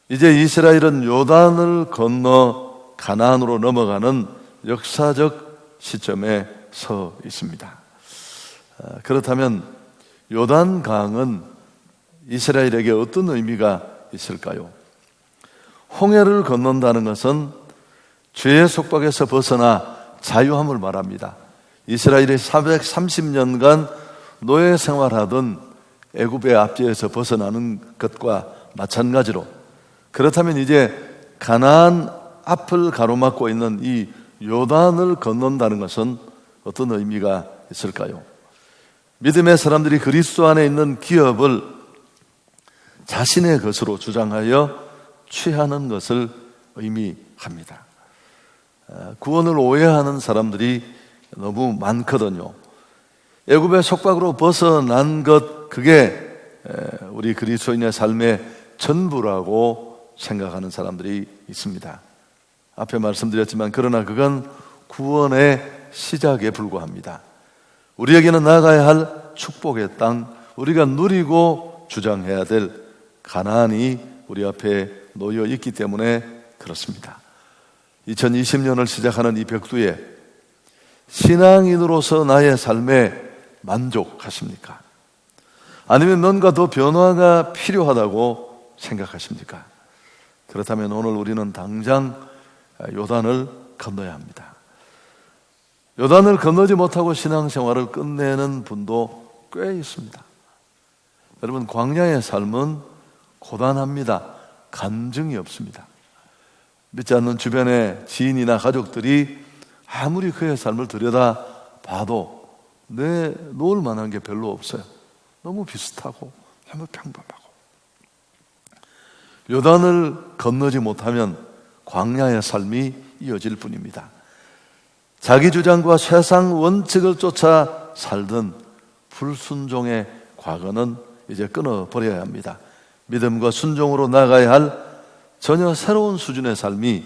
이제 이스라엘은 요단을 건너 가나안으로 넘어가는 역사적 시점에 서 있습니다. 그렇다면 요단강은 이스라엘에게 어떤 의미가 있을까요? 홍해를 건넌다는 것은 죄의 속박에서 벗어나 자유함을 말합니다. 이스라엘이 430년간 노예 생활하던 애굽의 압제에서 벗어나는 것과 마찬가지로, 그렇다면 이제 가나안 앞을 가로막고 있는 이 요단을 건넌다는 것은 어떤 의미가 있을까요? 믿음의 사람들이 그리스도 안에 있는 기업을 자신의 것으로 주장하여 취하는 것을 의미합니다. 구원을 오해하는 사람들이 너무 많거든요. 애굽의 속박으로 벗어난 것, 그게 우리 그리스도인의 삶의 전부라고 생각하는 사람들이 있습니다. 앞에 말씀드렸지만 그러나 그건 구원의 시작에 불과합니다. 우리에게는 나아가야 할 축복의 땅, 우리가 누리고 주장해야 될 가나안이 우리 앞에 놓여 있기 때문에 그렇습니다. 2020년을 시작하는 이 벽두에 신앙인으로서 나의 삶에 만족하십니까? 아니면 뭔가 더 변화가 필요하다고 생각하십니까? 그렇다면 오늘 우리는 당장 요단을 건너야 합니다. 요단을 건너지 못하고 신앙생활을 끝내는 분도 꽤 있습니다. 여러분, 광야의 삶은 고단합니다. 간증이 없습니다. 믿지 않는 주변의 지인이나 가족들이 아무리 그의 삶을 들여다봐도 놓을 만한 게 별로 없어요. 너무 비슷하고 너무 평범하고. 요단을 건너지 못하면 광야의 삶이 이어질 뿐입니다. 자기 주장과 세상 원칙을 쫓아 살던 불순종의 과거는 이제 끊어버려야 합니다. 믿음과 순종으로 나가야 할 전혀 새로운 수준의 삶이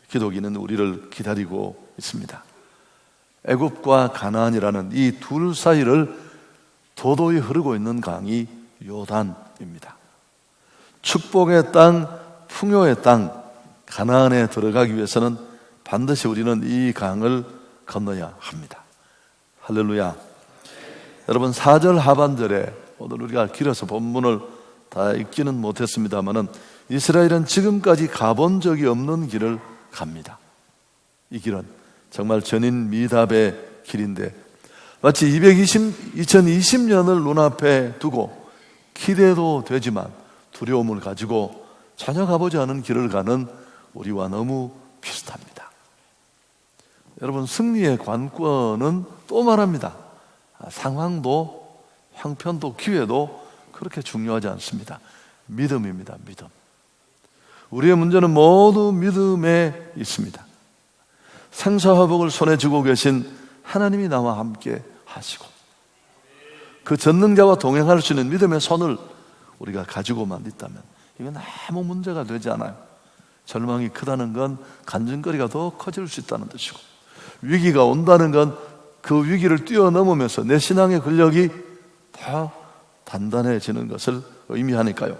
기독인은 우리를 기다리고 있습니다. 애굽과 가나안이라는 이 둘 사이를 도도히 흐르고 있는 강이 요단입니다. 축복의 땅, 풍요의 땅, 가나안에 들어가기 위해서는 반드시 우리는 이 강을 건너야 합니다. 할렐루야. 여러분, 4절 하반절에, 오늘 우리가 길어서 본문을 다 읽지는 못했습니다만은 이스라엘은 지금까지 가본 적이 없는 길을 갑니다. 이 길은 정말 전인 미답의 길인데 마치 2020년을 눈앞에 두고 기대도 되지만 두려움을 가지고 전혀 가보지 않은 길을 가는 우리와 너무 비슷합니다. 여러분, 승리의 관건은 또 말합니다. 상황도 형편도 기회도 그렇게 중요하지 않습니다. 믿음입니다. 믿음. 우리의 문제는 모두 믿음에 있습니다. 생사화복을 손에 쥐고 계신 하나님이 나와 함께 하시고 그 전능자와 동행할 수 있는 믿음의 손을 우리가 가지고만 있다면 이건 아무 문제가 되지 않아요. 절망이 크다는 건 간증거리가 더 커질 수 있다는 뜻이고, 위기가 온다는 건 그 위기를 뛰어넘으면서 내 신앙의 근력이 더 단단해지는 것을 의미하니까요.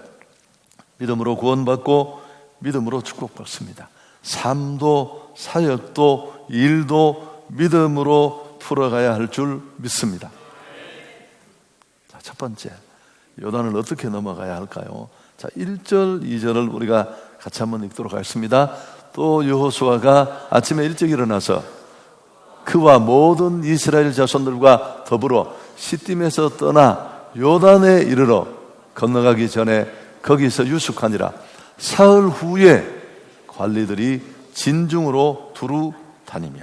믿음으로 구원받고 믿음으로 축복받습니다. 삶도 사역도 일도 믿음으로 풀어가야 할 줄 믿습니다. 자, 첫 번째, 요단을 어떻게 넘어가야 할까요? 자, 1절, 2절을 우리가 같이 한번 읽도록 하겠습니다. 또 여호수아가 아침에 일찍 일어나서 그와 모든 이스라엘 자손들과 더불어 시딤에서 떠나 요단에 이르러 건너가기 전에 거기서 유숙하니라. 사흘 후에 관리들이 진중으로 두루 다니며.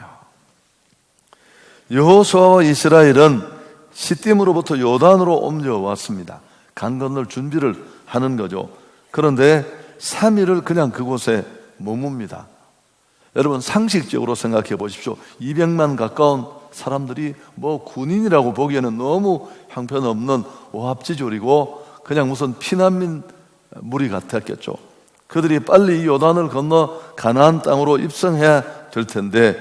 여호수아와 이스라엘은 시딤으로부터 요단으로 옮겨왔습니다. 강 건널 준비를 하는 거죠. 그런데 3일을 그냥 그곳에 머뭅니다. 여러분, 상식적으로 생각해 보십시오. 200만 가까운 사람들이 뭐 군인이라고 보기에는 너무 형편없는 오합지졸이고 그냥 무슨 피난민 무리 같았겠죠. 그들이 빨리 이 요단을 건너 가나안 땅으로 입성해야 될 텐데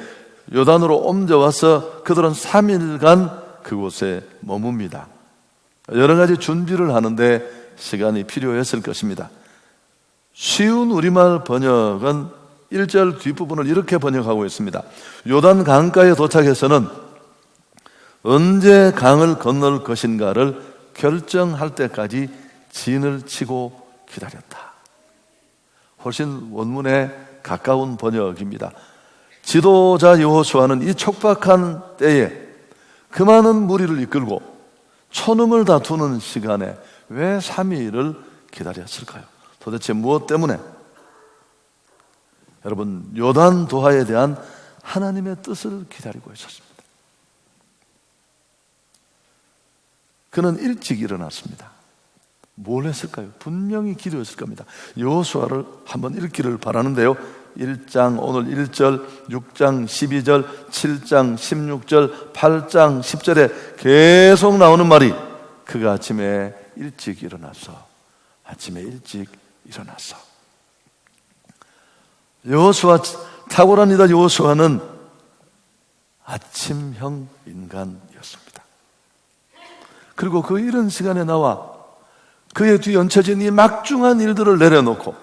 요단으로 옮겨와서 그들은 3일간 그곳에 머뭅니다. 여러 가지 준비를 하는데 시간이 필요했을 것입니다. 쉬운 우리말 번역은 1절 뒷부분을 이렇게 번역하고 있습니다. 요단 강가에 도착해서는 언제 강을 건널 것인가를 결정할 때까지 진을 치고 기다렸다. 훨씬 원문에 가까운 번역입니다. 지도자 여호수아는 이 촉박한 때에 그 많은 무리를 이끌고 초능을 다투는 시간에 왜 3일을 기다렸을까요? 도대체 무엇 때문에? 여러분, 요단 도하에 대한 하나님의 뜻을 기다리고 있었습니다. 그는 일찍 일어났습니다. 뭘 했을까요? 분명히 기도했을 겁니다. 여호수아를 한번 읽기를 바라는데요. 1장 오늘 1절, 6장 12절, 7장 16절, 8장 10절에 계속 나오는 말이 그가 아침에 일찍 일어났어. 아침에 일찍 일어났어. 여호수아, 탁월한 이다 여호수아는 아침형 인간이었습니다. 그리고 그 이른 시간에 나와 그의 뒤 얹혀진 이 막중한 일들을 내려놓고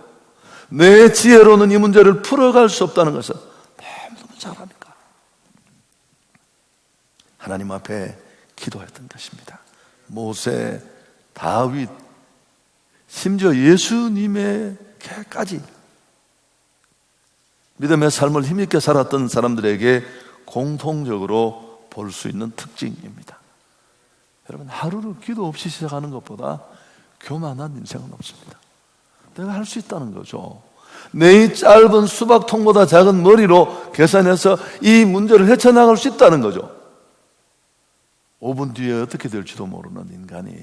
내 지혜로는 이 문제를 풀어갈 수 없다는 것을 너무너무 잘 아니까 하나님 앞에 기도했던 것입니다. 모세, 다윗, 심지어 예수님에게까지 믿음의 삶을 힘있게 살았던 사람들에게 공통적으로 볼 수 있는 특징입니다. 여러분, 하루를 기도 없이 시작하는 것보다 교만한 인생은 없습니다. 내가 할 수 있다는 거죠. 내 짧은 수박통보다 작은 머리로 계산해서 이 문제를 헤쳐나갈 수 있다는 거죠. 5분 뒤에 어떻게 될지도 모르는 인간이.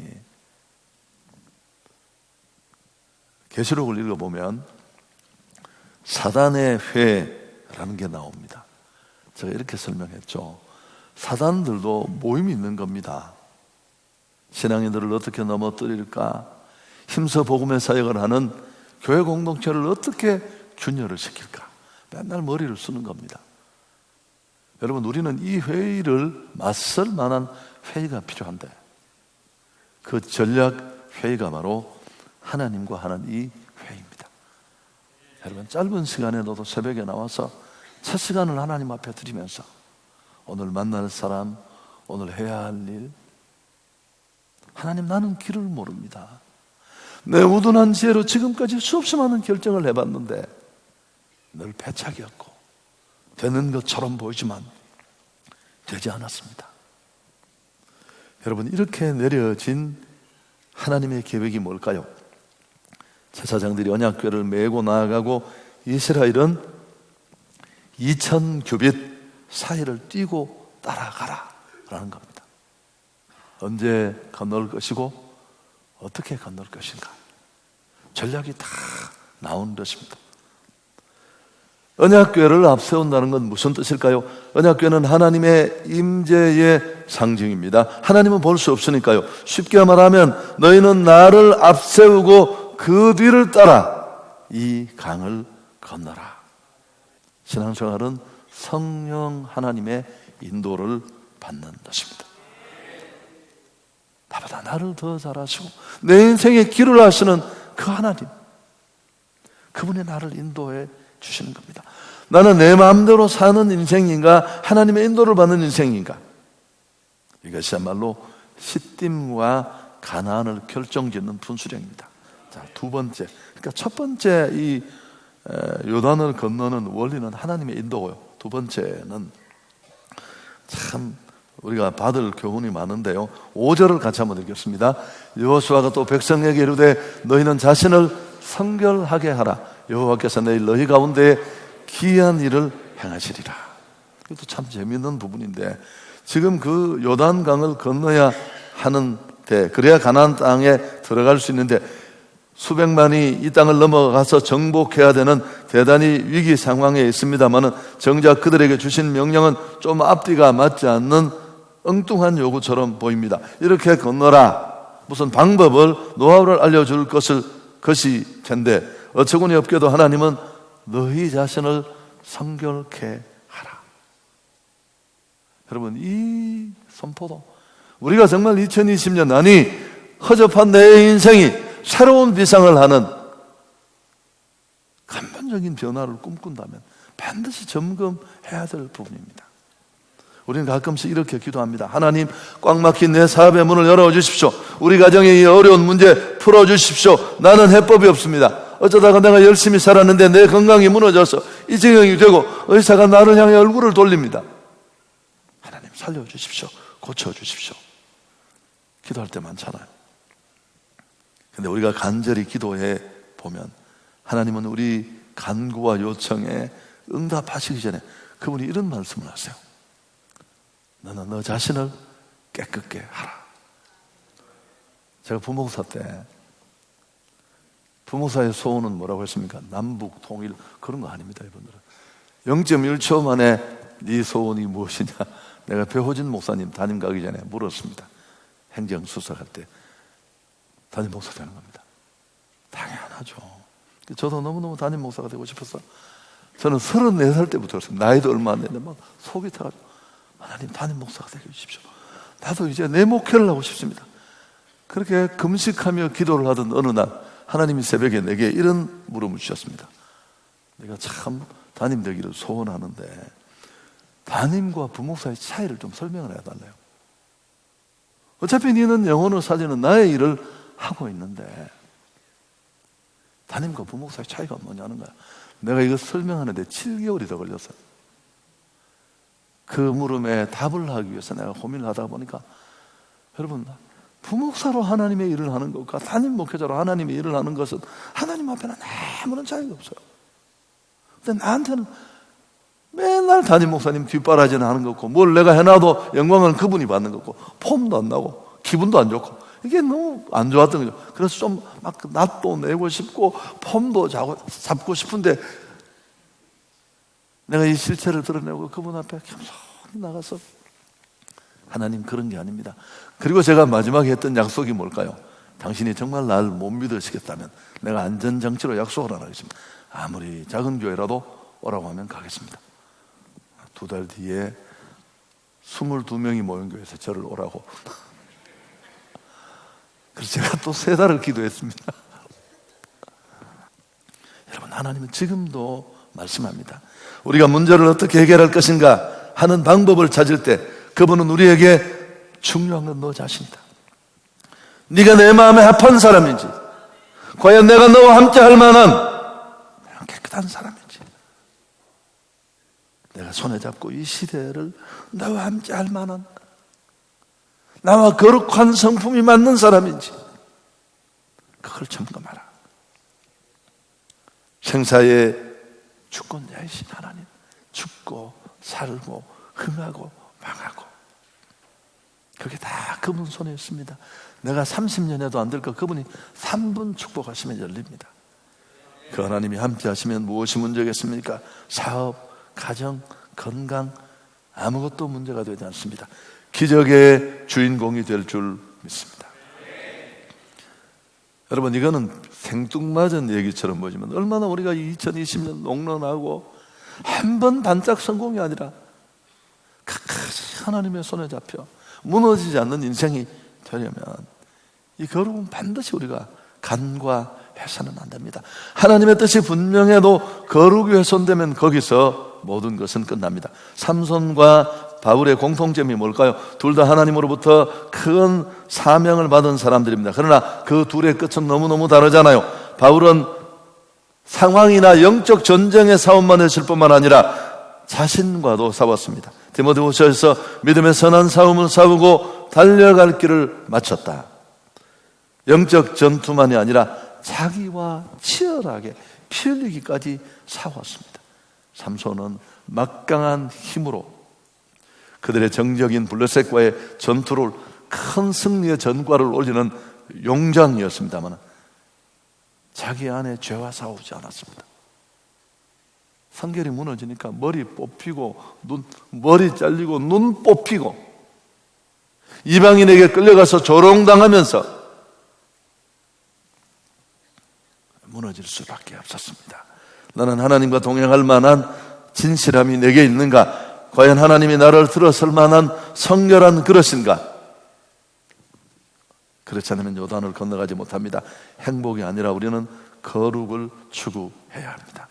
계시록을 읽어보면 사단의 회라는 게 나옵니다. 제가 이렇게 설명했죠. 사단들도 모임이 있는 겁니다. 신앙인들을 어떻게 넘어뜨릴까? 힘써 복음의 사역을 하는 교회 공동체를 어떻게 균열을 시킬까? 맨날 머리를 쓰는 겁니다. 여러분, 우리는 이 회의를 맞설 만한 회의가 필요한데 그 전략 회의가 바로 하나님과 하는 이 회의입니다. 여러분, 짧은 시간에 너도 새벽에 나와서 첫 시간을 하나님 앞에 드리면서 오늘 만날 사람, 오늘 해야 할 일, 하나님, 나는 길을 모릅니다. 내 우둔한 지혜로 지금까지 수없이 많은 결정을 해봤는데 늘 패착이었고 되는 것처럼 보이지만 되지 않았습니다. 여러분, 이렇게 내려진 하나님의 계획이 뭘까요? 제사장들이 언약궤를 메고 나아가고 이스라엘은 2000규빗 사이를 뛰고 따라가라 라는 겁니다. 언제 건널 것이고 어떻게 건널 것인가, 전략이 다 나온 것입니다. 언약궤를 앞세운다는 건 무슨 뜻일까요? 언약궤는 하나님의 임재의 상징입니다. 하나님은 볼 수 없으니까요. 쉽게 말하면 너희는 나를 앞세우고 그 뒤를 따라 이 강을 건너라. 신앙생활은 성령 하나님의 인도를 받는 것입니다. 나보다 나를 더 잘 아시고 내 인생의 길을 아시는 그 하나님, 그분이 나를 인도해 주시는 겁니다. 나는 내 마음대로 사는 인생인가, 하나님의 인도를 받는 인생인가? 이것이야말로 시딤과 가나안을 결정짓는 분수령입니다. 자, 두 번째, 그러니까 첫 번째 이 요단을 건너는 원리는 하나님의 인도고요. 두 번째는 참 우리가 받을 교훈이 많은데요. 5절을 같이 한번 읽겠습니다. 여호수아가 또 백성에게 이르되 너희는 자신을 성결하게 하라. 여호와께서 내일 너희 가운데 기이한 일을 행하시리라. 이것도 참 재미있는 부분인데, 지금 그 요단강을 건너야 하는데, 그래야 가나안 땅에 들어갈 수 있는데 수백만이 이 땅을 넘어가서 정복해야 되는 대단히 위기 상황에 있습니다만은 정작 그들에게 주신 명령은 좀 앞뒤가 맞지 않는 엉뚱한 요구처럼 보입니다. 이렇게 건너라, 무슨 방법을, 노하우를 알려줄 것이 텐데 어처구니 없게도 하나님은 너희 자신을 성결케 하라. 여러분, 이 선포도 우리가 정말 2020년, 아니 허접한 내 인생이 새로운 비상을 하는 근본적인 변화를 꿈꾼다면 반드시 점검해야 될 부분입니다. 우리는 가끔씩 이렇게 기도합니다. 하나님, 꽉 막힌 내 사업의 문을 열어주십시오. 우리 가정의 이 어려운 문제 풀어주십시오. 나는 해법이 없습니다. 어쩌다가 내가 열심히 살았는데 내 건강이 무너져서 이 지경이 되고 의사가 나를 향해 얼굴을 돌립니다. 하나님 살려주십시오. 고쳐주십시오. 기도할 때 많잖아요. 근데 우리가 간절히 기도해 보면 하나님은 우리 간구와 요청에 응답하시기 전에 그분이 이런 말씀을 하세요. 너는 너 자신을 깨끗게 하라. 제가 부목사 때 부목사의 소원은 뭐라고 했습니까? 남북 통일 그런 거 아닙니다. 이분들은 0.1초 만에 네 소원이 무엇이냐, 내가 배호진 목사님 담임 가기 전에 물었습니다. 행정수석할 때 담임 목사 되는 겁니다. 당연하죠. 저도 너무너무 담임 목사가 되고 싶었어. 저는 34살 때부터 그랬습니다. 나이도 얼마 안 됐는데 막 속이 타가지고 하나님 담임 목사가 되게 해주십시오. 나도 이제 내 목회를 하고 싶습니다. 그렇게 금식하며 기도를 하던 어느 날 하나님이 새벽에 내게 이런 물음을 주셨습니다. 내가 참 담임 되기를 소원하는데 담임과 부목사의 차이를 좀 설명을 해달래요. 어차피 너는 영혼을 살리는 나의 일을 하고 있는데 담임과 부목사의 차이가 뭐냐는 거야. 내가 이거 설명하는데 7개월이 더 걸렸어요. 그 물음에 답을 하기 위해서 내가 고민을 하다 보니까 여러분, 부목사로 하나님의 일을 하는 것과 담임 목회자로 하나님의 일을 하는 것은 하나님 앞에는 아무런 차이가 없어요. 근데 나한테는 맨날 담임 목사님 뒷바라지는 하는 거고 뭘 내가 해놔도 영광은 그분이 받는 거고 폼도 안 나고 기분도 안 좋고 이게 너무 안 좋았던 거죠. 그래서 좀 막 낯도 내고 싶고 폼도 잡고 싶은데 내가 이 실체를 드러내고 그분 앞에 겸손히 나가서 하나님, 그런 게 아닙니다. 그리고 제가 마지막에 했던 약속이 뭘까요? 당신이 정말 날 못 믿으시겠다면 내가 안전장치로 약속을 하나 하겠습니다. 아무리 작은 교회라도 오라고 하면 가겠습니다. 2달 뒤에 22명이 모인 교회에서 저를 오라고. 그래서 제가 또 3달을 기도했습니다. 여러분, 하나님은 지금도 말씀합니다. 우리가 문제를 어떻게 해결할 것인가 하는 방법을 찾을 때 그분은 우리에게 중요한 건 너 자신이다. 네가 내 마음에 합한 사람인지, 과연 내가 너와 함께 할 만한 깨끗한 사람인지, 내가 손에 잡고 이 시대를 나와 함께 할 만한, 나와 거룩한 성품이 맞는 사람인지 그걸 점검하라. 생사의 주권자이신 하나님, 죽고 살고 흥하고 망하고 그게 다 그분 손에 있습니다. 내가 30년 해도 안 될 거 그분이 3분 축복하시면 열립니다. 그 하나님이 함께 하시면 무엇이 문제겠습니까? 사업, 가정, 건강 아무것도 문제가 되지 않습니다. 기적의 주인공이 될 줄 믿습니다. 여러분, 이거는 생뚱맞은 얘기처럼 보지만 얼마나 우리가 2020년 농런하고 한 번 반짝 성공이 아니라 끝까지 하나님의 손에 잡혀 무너지지 않는 인생이 되려면 이 거룩은 반드시 우리가 간과해서는 안 됩니다. 하나님의 뜻이 분명해도 거룩이 훼손되면 거기서 모든 것은 끝납니다. 삼손과 바울의 공통점이 뭘까요? 둘 다 하나님으로부터 큰 사명을 받은 사람들입니다. 그러나 그 둘의 끝은 너무너무 다르잖아요. 바울은 상황이나 영적 전쟁의 싸움만 했을 뿐만 아니라 자신과도 싸웠습니다. 디모데후서에서 믿음의 선한 싸움을 싸우고 달려갈 길을 마쳤다. 영적 전투만이 아니라 자기와 치열하게 피 흘리기까지 싸웠습니다. 삼손은 막강한 힘으로 그들의 정적인 블레셋과의 전투를 큰 승리의 전과를 올리는 용장이었습니다만 자기 안에 죄와 싸우지 않았습니다. 성결이 무너지니까 머리 뽑히고 머리 잘리고 눈 뽑히고 이방인에게 끌려가서 조롱당하면서 무너질 수밖에 없었습니다. 나는 하나님과 동행할 만한 진실함이 내게 있는가? 과연 하나님이 나를 들어설 만한 성결한 그릇인가? 그렇지 않으면 요단을 건너가지 못합니다. 행복이 아니라 우리는 거룩을 추구해야 합니다.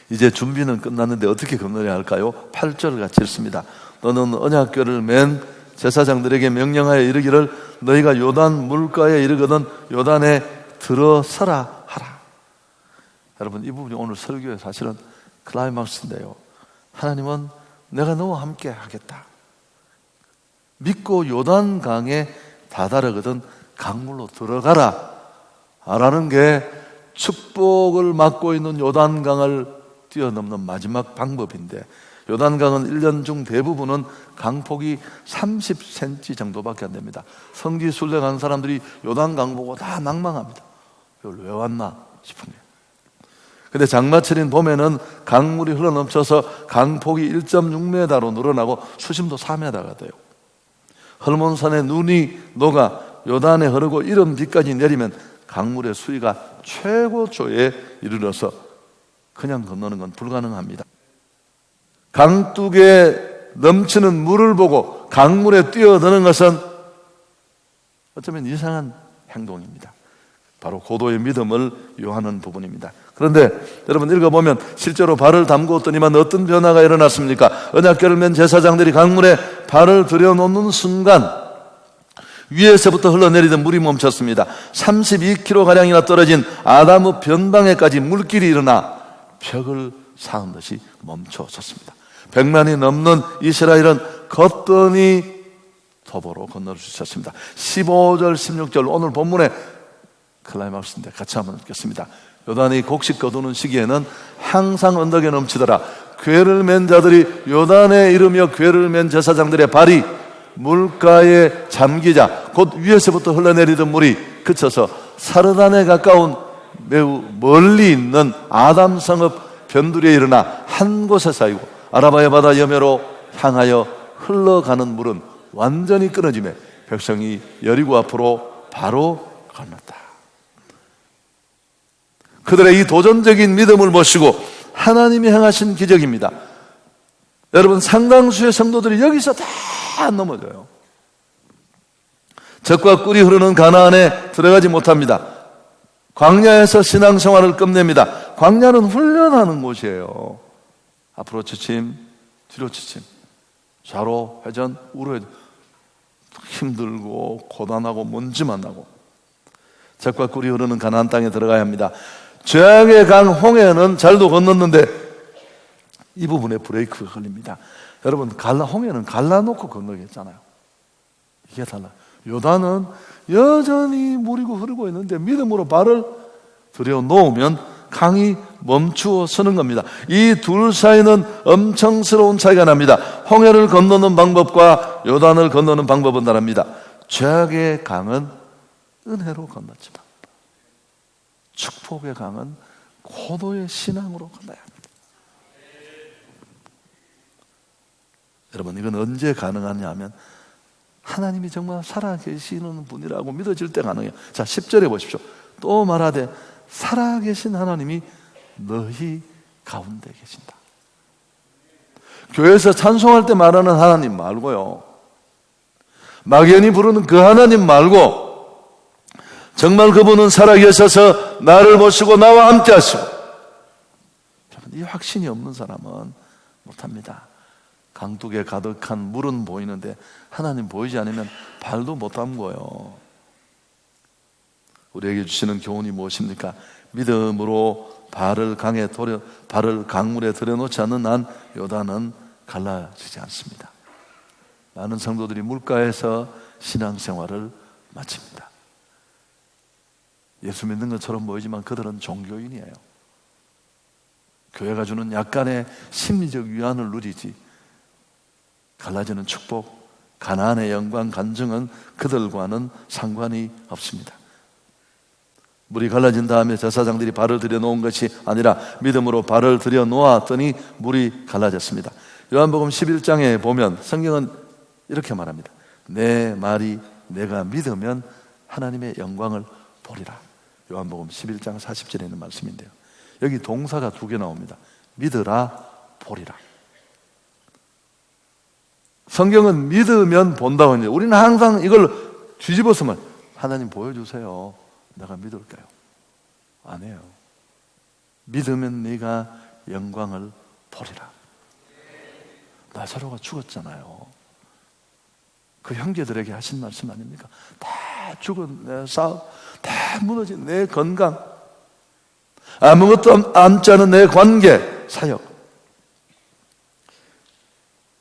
이제 준비는 끝났는데 어떻게 건너야 할까요? 8절 같이 읽습니다. 너는 언약궤를 맨 제사장들에게 명령하여 이르기를 너희가 요단 물가에 이르거든 요단에 들어서라 하라. 여러분, 이 부분이 오늘 설교의 사실은 클라이막스인데요. 하나님은 내가 너와 함께 하겠다. 믿고 요단강에 다다르거든 강물로 들어가라 라는 게 축복을 맡고 있는 요단강을 뛰어넘는 마지막 방법인데, 요단강은 1년 중 대부분은 강폭이 30cm 정도밖에 안 됩니다. 성지 순례 가는 사람들이 요단강 보고 다 낭망합니다. 이걸 왜 왔나 싶은 거예요. 근데 장마철인 봄에는 강물이 흘러넘쳐서 강폭이 1.6m로 늘어나고 수심도 4m가 돼요. 헐몬산에 눈이 녹아 요단에 흐르고 이른 비까지 내리면 강물의 수위가 최고조에 이르러서 그냥 건너는 건 불가능합니다. 강둑에 넘치는 물을 보고 강물에 뛰어드는 것은 어쩌면 이상한 행동입니다. 바로 고도의 믿음을 요하는 부분입니다. 그런데 여러분 읽어보면 실제로 발을 담그었더니만 어떤 변화가 일어났습니까? 언약궤를 맨 제사장들이 강물에 발을 들여놓는 순간 위에서부터 흘러내리던 물이 멈췄습니다. 32km가량이나 떨어진 아담의 변방에까지 물길이 일어나 벽을 쌓은 듯이 멈춰섰습니다. 100만이 넘는 이스라엘은 걷더니 도보로 건널 수 있었습니다. 15절 16절 오늘 본문의 클라이막스인데 같이 한번 읽겠습니다. 요단이 곡식 거두는 시기에는 항상 언덕에 넘치더라. 궤를 맨 자들이 요단에 이르며 궤를 맨 제사장들의 발이 물가에 잠기자 곧 위에서부터 흘러내리던 물이 그쳐서 사르단에 가까운 매우 멀리 있는 아담 성읍 변두리에 일어나 한 곳에 쌓이고 아라바의 바다 여매로 향하여 흘러가는 물은 완전히 끊어지며 백성이 여리고 앞으로 바로 건넜다. 그들의 이 도전적인 믿음을 모시고 하나님이 행하신 기적입니다. 여러분, 상당수의 성도들이 여기서 다 넘어져요. 젖과 꿀이 흐르는 가나안에 들어가지 못합니다. 광야에서 신앙생활을 끝냅니다. 광야는 훈련하는 곳이에요. 앞으로 지침, 뒤로 지침, 좌로 회전, 우로 회전. 힘들고 고단하고 먼지만 나고 젖과 꿀이 흐르는 가나안 땅에 들어가야 합니다. 죄악의 강 홍해는 잘도 건넜는데 이 부분에 브레이크가 걸립니다. 여러분, 홍해는 갈라놓고 건너겠잖아요. 이게 달라요. 요단은 여전히 물이고 흐르고 있는데 믿음으로 발을 들여놓으면 강이 멈추어 서는 겁니다. 이 둘 사이는 엄청스러운 차이가 납니다. 홍해를 건너는 방법과 요단을 건너는 방법은 다릅니다. 죄악의 강은 은혜로 건넜지만 축복의 강은 고도의 신앙으로 건너야 합니다. 여러분, 이건 언제 가능하냐 하면 하나님이 정말 살아계시는 분이라고 믿어질 때 가능해요. 자, 10절에 보십시오. 또 말하되 살아계신 하나님이 너희 가운데 계신다. 교회에서 찬송할 때 말하는 하나님 말고요, 막연히 부르는 그 하나님 말고 정말 그분은 살아계셔서 나를 보시고 나와 함께 하시고, 이 확신이 없는 사람은 못합니다. 강둑에 가득한 물은 보이는데 하나님 보이지 않으면 발도 못 담궈요. 우리에게 주시는 교훈이 무엇입니까? 믿음으로 발을 강물에 들여놓지 않는 한 요단은 갈라지지 않습니다. 많은 성도들이 물가에서 신앙생활을 마칩니다. 예수 믿는 것처럼 보이지만 그들은 종교인이에요. 교회가 주는 약간의 심리적 위안을 누리지 갈라지는 축복, 가나안의 영광, 간증은 그들과는 상관이 없습니다. 물이 갈라진 다음에 제사장들이 발을 들여놓은 것이 아니라 믿음으로 발을 들여놓았더니 물이 갈라졌습니다. 요한복음 11장에 보면 성경은 이렇게 말합니다. 내 말이 내가 믿으면 하나님의 영광을 보리라. 요한복음 11장 40절에 있는 말씀인데요, 여기 동사가 2개 나옵니다. 믿으라, 보리라. 성경은 믿으면 본다고 했는데 우리는 항상 이걸 뒤집어서만 하나님 보여주세요. 내가 믿을까요? 아니에요. 믿으면 네가 영광을 보리라. 나사로가 죽었잖아요. 그 형제들에게 하신 말씀 아닙니까? 다 죽은 내 사업, 다 무너진 내 건강, 아무것도 남지 않은 내 관계, 사역.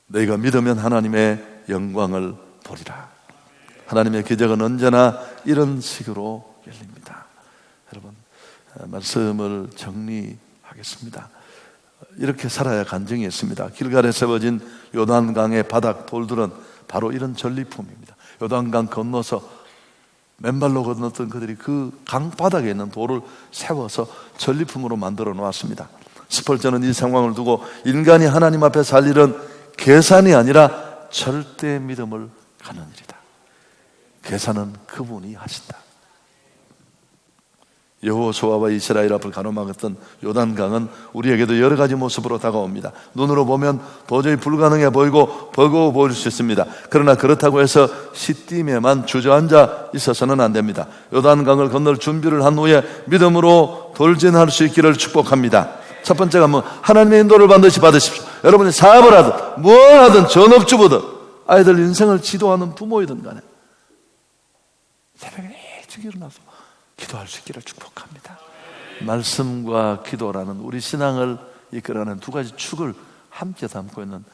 너희가 믿으면 하나님의 영광을 보리라. 하나님의 기적은 언제나 이런 식으로 열립니다. 여러분, 말씀을 정리하겠습니다. 이렇게 살아야 간증이 있습니다. 길갈에 세워진 요단강의 바닥 돌들은 바로 이런 전리품입니다. 요단강 건너서 맨발로 건넜던 그들이 그 강바닥에 있는 돌을 세워서 전리품으로 만들어 놓았습니다. 스펄전은 이 상황을 두고 인간이 하나님 앞에 살 일은 계산이 아니라 절대 믿음을 가는 일이다. 계산은 그분이 하신다. 여호수아와 이스라엘 앞을 가로막았던 요단강은 우리에게도 여러 가지 모습으로 다가옵니다. 눈으로 보면 도저히 불가능해 보이고 버거워 보일 수 있습니다. 그러나 그렇다고 해서 시딤에만 주저앉아 있어서는 안 됩니다. 요단강을 건널 준비를 한 후에 믿음으로 돌진할 수 있기를 축복합니다. 첫 번째가 하나님의 인도를 반드시 받으십시오. 여러분이 사업을 하든 뭘 하든 전업주부든 아이들 인생을 지도하는 부모이든 간에 새벽에 일찍 일어나서 기도할 수 있기를 축복합니다. 말씀과 기도라는 우리 신앙을 이끌어가는 두 가지 축을 함께 담고 있는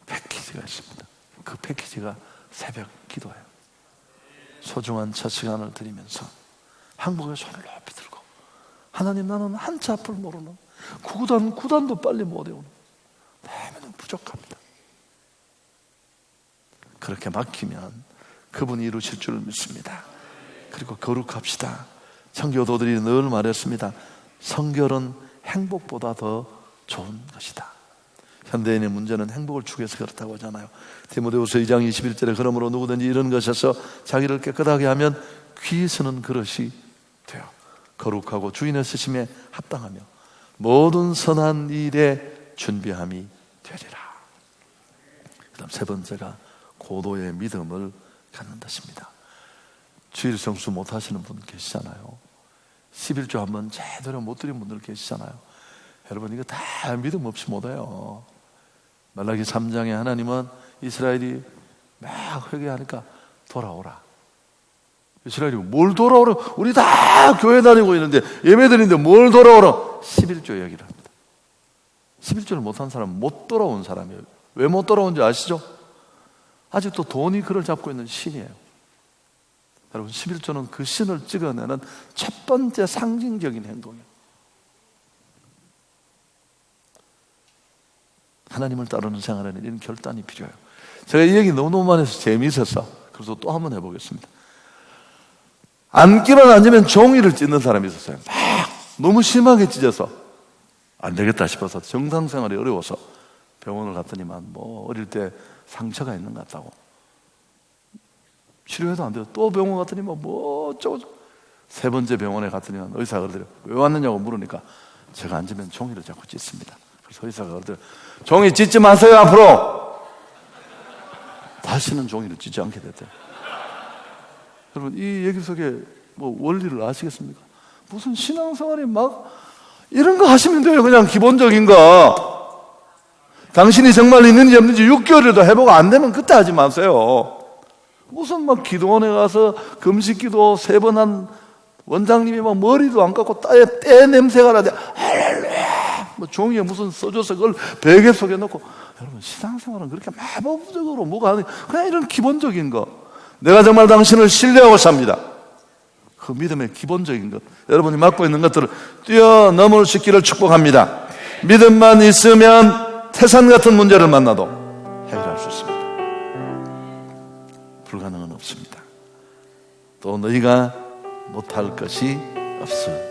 패키지가 있습니다. 그 패키지가 새벽 기도예요. 소중한 첫 시간을 드리면서 항복의 손을 높이 들고 하나님, 나는 한치 앞을 모르는 구단도 빨리 못 외우는 내면은 부족합니다. 그렇게 맡기면 그분이 이루실 줄 믿습니다. 그리고 거룩합시다. 청교도들이 늘 말했습니다. 성결은 행복보다 더 좋은 것이다. 현대인의 문제는 행복을 추구해서 그렇다고 하잖아요. 디모데후서 2장 21절에 그러므로 누구든지 이런 것에서 자기를 깨끗하게 하면 귀 쓰는 그릇이 돼요. 거룩하고 주인의 쓰심에 합당하며 모든 선한 일에 준비함이 되리라. 그 다음 세 번째가 고도의 믿음을 갖는 것입니다. 주일 성수 못 하시는 분 계시잖아요. 11조 한번 제대로 못 드린 분들 계시잖아요. 여러분, 이거 다 믿음 없이 못 해요. 말라기 3장에 하나님은 이스라엘이 막 회개하니까 돌아오라. 이스라엘이 뭘 돌아오라? 우리 다 교회 다니고 있는데 예배 드리는데 뭘 돌아오라? 11조 얘기를 합니다. 11조를 못한 사람은 못 돌아온 사람이에요. 왜 못 돌아온지 아시죠? 아직도 돈이 그를 잡고 있는 신이에요. 여러분, 11조는 그 신을 찍어내는 첫 번째 상징적인 행동이에요. 하나님을 따르는 생활에는 이런 결단이 필요해요. 제가 이 얘기 너무 많이 해서 재미있어서 그래서 또 한번 해보겠습니다. 앉기만 앉으면 종이를 찢는 사람이 있었어요. 막 너무 심하게 찢어서 안 되겠다 싶어서 정상생활이 어려워서 병원을 갔더니만 어릴 때 상처가 있는 것 같다고 치료해도 안 돼요. 또 병원 갔더니 어쩌고 세 번째 병원에 갔더니 의사가 그러더래요. 왜 왔느냐고 물으니까 제가 앉으면 종이를 자꾸 찢습니다. 그래서 의사가 그러더래요. 종이 찢지 마세요 앞으로. 다시는 종이를 찢지 않게 됐대요. 여러분, 이 얘기 속에 원리를 아시겠습니까? 무슨 신앙생활이 막 이런 거 하시면 돼요. 그냥 기본적인 거. 당신이 정말 있는지 없는지 6개월에도 회복 안 되면 그때 하지 마세요. 무슨 기도원에 가서 금식기도 3번 한 원장님이 머리도 안 감고 때 냄새가 나대. 할렐루야. 종이에 무슨 써줘서 그걸 베개 속에 넣고. 여러분, 신앙생활은 그렇게 마법적으로 뭐가 아니, 그냥 이런 기본적인 거. 내가 정말 당신을 신뢰하고 삽니다. 그 믿음의 기본적인 것, 여러분이 맡고 있는 것들을 뛰어넘을 수 있기를 축복합니다. 믿음만 있으면 태산 같은 문제를 만나도 해결할 수 있습니다. 불가능은 없습니다. 또 너희가 못할 것이 없습니다.